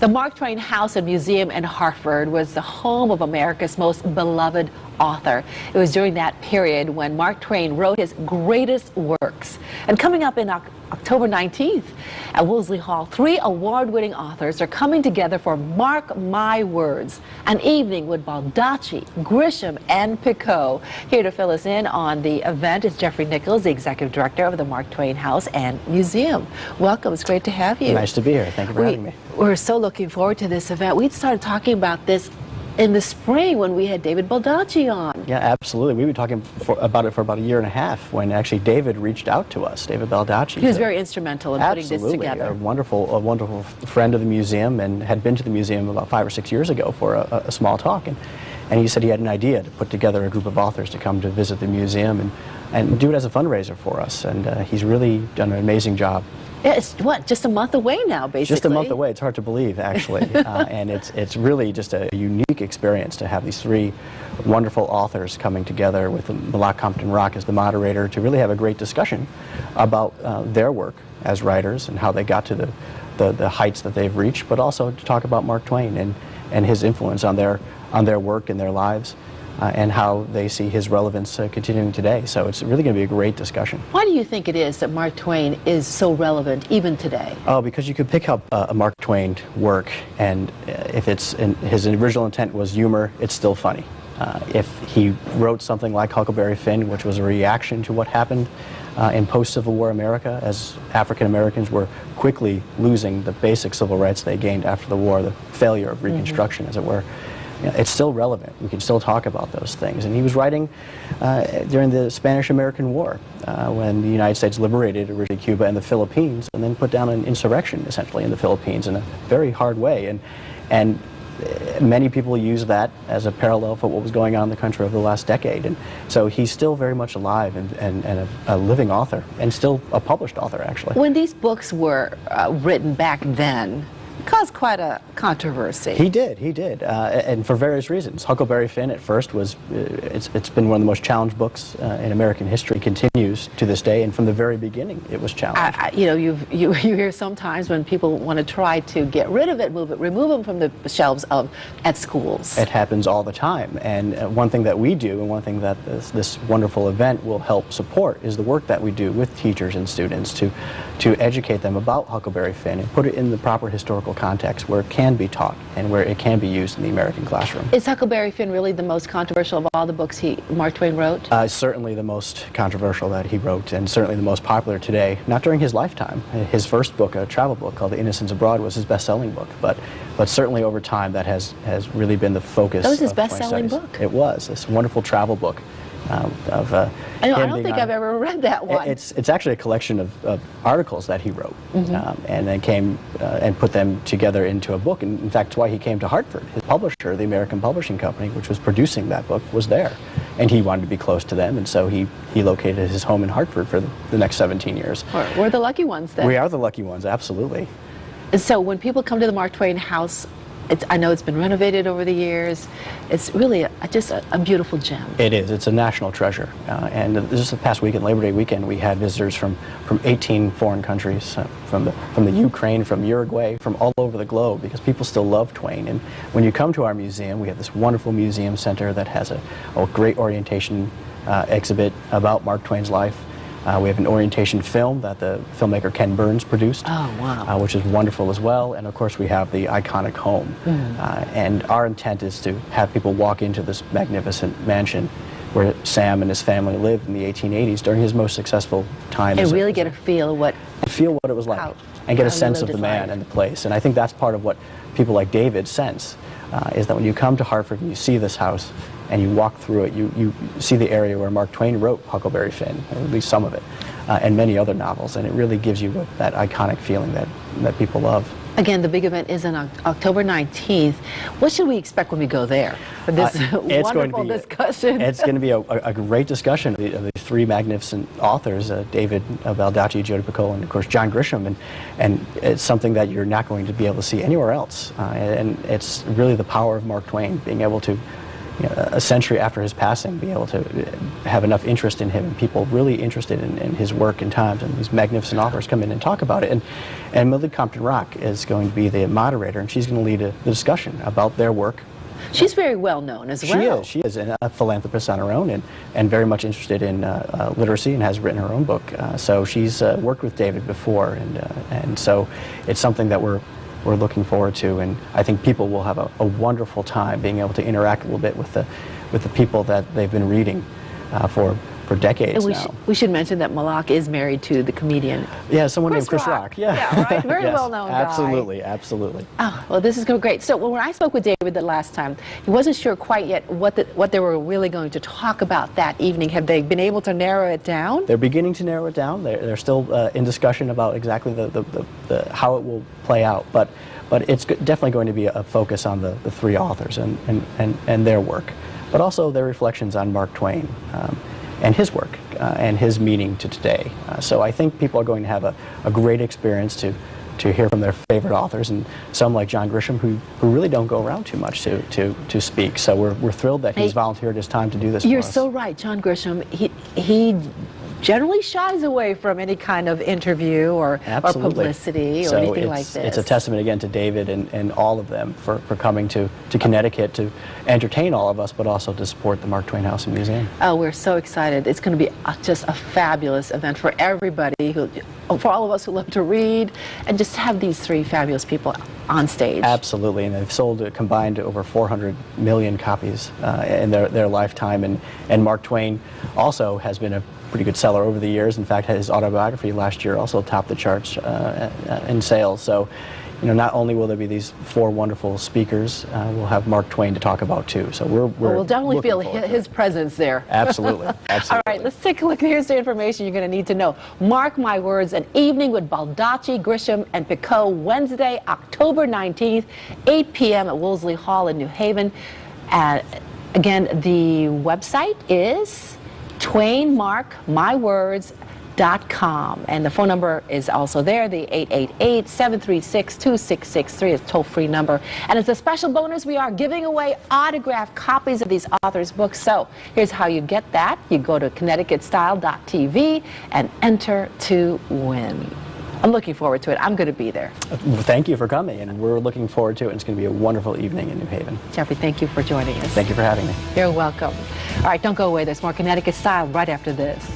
The Mark Twain House and Museum in Hartford was the home of America's most beloved author. It was during that period when Mark Twain wrote his greatest works. And coming up in October 19th at Wolseley Hall, 3 award-winning authors are coming together for Mark My Words, an evening with Baldacci, Grisham, and Picot. Here to fill us in on the event is Jeffrey Nichols, the Executive Director of the Mark Twain House and Museum. Welcome. It's great to have you. Nice to be here. Thank you for having me. We're so looking forward to this event. We started talking about this in the spring when we had David Baldacci on. Yeah, absolutely. We've been talking about it for about a year and a half when actually David reached out to us, David Baldacci. He was very instrumental in putting this together. A wonderful friend of the museum, and had been to the museum about 5 or 6 years ago for a small talk. And he said he had an idea to put together a group of authors to come to visit the museum and do it as a fundraiser for us. And he's really done an amazing job. Yeah, it's what, just a month away now, basically? Just a month away. It's hard to believe, actually. And it's really just a unique experience to have these 3 wonderful authors coming together with Malak Compton Rock as the moderator to really have a great discussion about their work as writers and how they got to the heights that they've reached, but also to talk about Mark Twain and his influence on their work and their lives. And how they see his relevance continuing today. So it's really going to be a great discussion. Why do you think it is that Mark Twain is so relevant even today? Oh, because you could pick up a Mark Twain work, and if his original intent was humor, it's still funny. If he wrote something like Huckleberry Finn, which was a reaction to what happened in post-Civil War America, as African Americans were quickly losing the basic civil rights they gained after the war, the failure of Reconstruction, as it were. It's still relevant. We can still talk about those things. And he was writing during the Spanish-American War when the United States liberated originally Cuba and the Philippines, and then put down an insurrection essentially in the Philippines in a very hard way. And many people use that as a parallel for what was going on in the country over the last decade. And so he's still very much alive and a living author, and still a published author, actually. When these books were written back then, caused quite a controversy. He did, and for various reasons. Huckleberry Finn at first was, it's been one of the most challenged books in American history, continues to this day, and from the very beginning it was challenged. You know, you hear sometimes when people want to try to get rid of it, remove them from the shelves at schools. It happens all the time, and one thing that we do, and one thing that this wonderful event will help support, is the work that we do with teachers and students to educate them about Huckleberry Finn and put it in the proper historical context where it can be taught and where it can be used in the American classroom. Is Huckleberry Finn really the most controversial of all the books Mark Twain wrote? Certainly the most controversial that he wrote, and certainly the most popular today. Not during his lifetime. His first book, a travel book called The Innocents Abroad, was his best-selling book, but certainly over time that has really been the focus. That was his best-selling book? It was. This wonderful travel book. I don't think I've ever read that one. It's actually a collection of articles that he wrote, and then came and put them together into a book. And in fact, that's why he came to Hartford. His publisher, the American Publishing Company, which was producing that book, was there, and he wanted to be close to them, and so he located his home in Hartford for the next 17 years. We're the lucky ones then. We are the lucky ones, absolutely. And so when people come to the Mark Twain House, I know it's been renovated over the years. It's really just a beautiful gem. It is. It's a national treasure. And just the past weekend, Labor Day weekend, we had visitors from 18 foreign countries, from the Ukraine, from Uruguay, from all over the globe, because people still love Twain. And when you come to our museum, we have this wonderful museum center that has a great orientation exhibit about Mark Twain's life. We have an orientation film that the filmmaker Ken Burns produced, which is wonderful as well. And of course we have the iconic home. And our intent is to have people walk into this magnificent mansion where Sam and his family lived in the 1880s during his most successful time. And really get a feel of what it was like, and get a sense of the man and the place. And I think that's part of what people like David sense, is that when you come to Hartford and you see this house, and you walk through it, you see the area where Mark Twain wrote Huckleberry Finn, or at least some of it, and many other novels, and it really gives you that iconic feeling that people love. Again, the big event is on October 19th. What should we expect when we go there for this wonderful discussion? It's going to be a great discussion of the 3 magnificent authors, David Baldacci, Jodi Picoult, and of course John Grisham, and it's something that you're not going to be able to see anywhere else. And it's really the power of Mark Twain, being able to a century after his passing, be able to have enough interest in him and people really interested in his work and times, and these magnificent authors come in and talk about it. And Millie Compton Rock is going to be the moderator, and she's going to lead the discussion about their work. She's very well known as well. She is a philanthropist on her own, and very much interested in literacy, and has written her own book. So she's worked with David before, and so it's something that we're looking forward to, and I think people will have a wonderful time being able to interact a little bit with the people that they've been reading for decades and now. We should mention that Malak is married to the comedian. Yeah, someone named Chris Rock. Yeah, right. Very yes, well-known guy. Absolutely, absolutely. Oh, well, this is going to be great. So when I spoke with David the last time, he wasn't sure quite yet what they were really going to talk about that evening. Have they been able to narrow it down? They're beginning to narrow it down. They're still in discussion about exactly how it will play out, but it's definitely going to be a focus on the three authors and their work, but also their reflections on Mark Twain and his work and his meaning to today. So I think people are going to have a great experience to hear from their favorite authors, and some like John Grisham who really don't go around too much to speak. So we're thrilled that he's volunteered his time to do this for us. You're so right. John Grisham, he generally shies away from any kind of interview or publicity or anything like this. It's a testament again to David and all of them for coming to Connecticut to entertain all of us, but also to support the Mark Twain House Museum. Oh, we're so excited. It's going to be just a fabulous event for everybody, for all of us who love to read, and just have these three fabulous people on stage. Absolutely, and they've sold a combined over 400 million copies in their lifetime, and Mark Twain also has been a pretty good seller over the years. In fact, his autobiography last year also topped the charts in sales. So, not only will there be these four wonderful speakers, we'll have Mark Twain to talk about too. So we'll definitely feel his presence there. Absolutely, absolutely. All right, let's take a look. Here's the information you're going to need to know. Mark my words, an evening with Baldacci, Grisham, and Picot, Wednesday, October 19th, 8 p.m. at Wolseley Hall in New Haven. Again, the website is TwainMarkMyWords.com, and the phone number is also there, the 888-736-2663. It's a toll-free number, and as a special bonus, we are giving away autographed copies of these authors' books. So here's how you get that. You go to ConnecticutStyle.tv and enter to win. I'm looking forward to it. I'm going to be there. Thank you for coming, and we're looking forward to it. It's going to be a wonderful evening in New Haven. Jeffrey, thank you for joining us. Thank you for having me. You're welcome. All right, don't go away. There's more Connecticut Style right after this.